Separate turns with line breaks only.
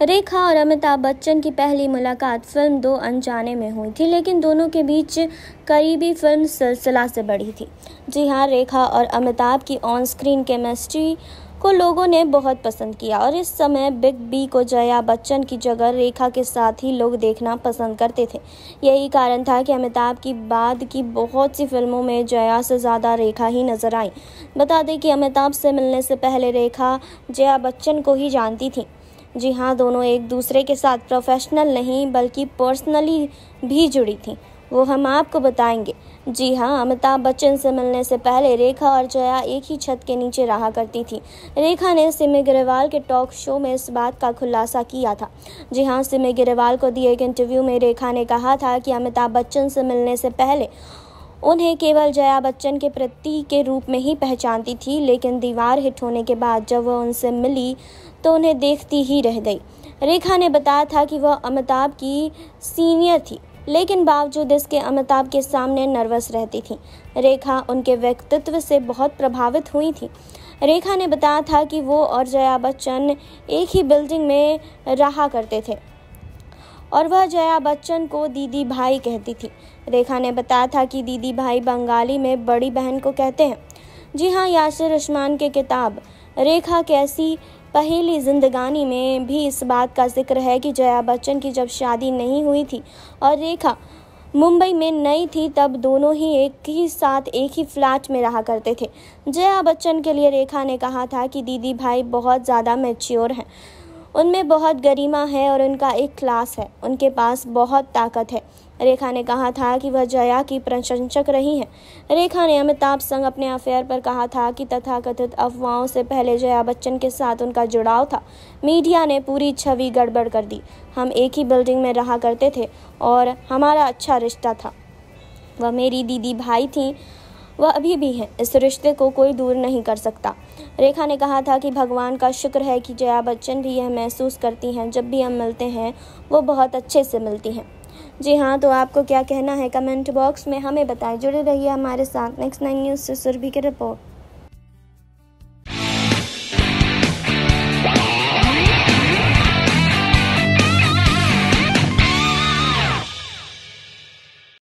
रेखा और अमिताभ बच्चन की पहली मुलाकात फिल्म दो अनजाने में हुई थी, लेकिन दोनों के बीच करीबी फिल्म सिलसिला से बढ़ी थी। जी हाँ, रेखा और अमिताभ की ऑन स्क्रीन केमिस्ट्री को लोगों ने बहुत पसंद किया और इस समय बिग बी को जया बच्चन की जगह रेखा के साथ ही लोग देखना पसंद करते थे। यही कारण था कि अमिताभ की बाद की बहुत सी फिल्मों में जया से ज़्यादा रेखा ही नजर आई। बता दें कि अमिताभ से मिलने से पहले रेखा जया बच्चन को ही जानती थी। जी हाँ, दोनों एक दूसरे के साथ प्रोफेशनल नहीं बल्कि पर्सनली भी जुड़ी थी, वो हम आपको बताएंगे। जी हाँ, अमिताभ बच्चन से मिलने से पहले रेखा और जया एक ही छत के नीचे रहा करती थी। रेखा ने सिमी ग्रेवाल के टॉक शो में इस बात का खुलासा किया था। जी हाँ, सिमी ग्रेवाल को दिए एक इंटरव्यू में रेखा ने कहा था कि अमिताभ बच्चन से मिलने से पहले उन्हें केवल जया बच्चन के प्रतीक के रूप में ही पहचानती थी, लेकिन दीवार हिट होने के बाद जब वह उनसे मिली तो उन्हें देखती ही रह गई। रेखा ने बताया था कि वह अमिताभ की सीनियर थी, लेकिन बावजूद इसके अमिताभ के सामने नर्वस रहती थी। रेखा उनके व्यक्तित्व से बहुत प्रभावित हुई थी। रेखा ने बताया था कि वो और जया बच्चन एक ही बिल्डिंग में रहा करते थे और वह जया बच्चन को दीदी भाई कहती थी। रेखा ने बताया था कि दीदी भाई बंगाली में बड़ी बहन को कहते हैं। जी हाँ, यासिर उस्मान की किताब रेखा कैसी पहेली जिंदगानी में भी इस बात का जिक्र है कि जया बच्चन की जब शादी नहीं हुई थी और रेखा मुंबई में नई थी, तब दोनों ही एक ही साथ एक ही फ्लैट में रहा करते थे। जया बच्चन के लिए रेखा ने कहा था कि दीदी भाई बहुत ज़्यादा मैच्योर हैं, उनमें बहुत गरिमा है और उनका एक क्लास है, उनके पास बहुत ताकत है। रेखा ने कहा था कि वह जया की प्रशंसक रही हैं। रेखा ने अमिताभ संग अपने अफेयर पर कहा था कि तथाकथित अफवाहों से पहले जया बच्चन के साथ उनका जुड़ाव था। मीडिया ने पूरी छवि गड़बड़ कर दी। हम एक ही बिल्डिंग में रहा करते थे और हमारा अच्छा रिश्ता था। वह मेरी दीदी भाई थी, वह अभी भी हैं। इस रिश्ते को कोई दूर नहीं कर सकता। रेखा ने कहा था कि भगवान का शुक्र है कि जया बच्चन भी यह महसूस करती हैं, जब भी हम मिलते हैं वो बहुत अच्छे से मिलती हैं। जी हाँ, तो आपको क्या कहना है कमेंट बॉक्स में हमें बताएं। जुड़े रहिए हमारे साथ। नेक्स्ट 9 न्यूज़ से सुरभि की रिपोर्ट।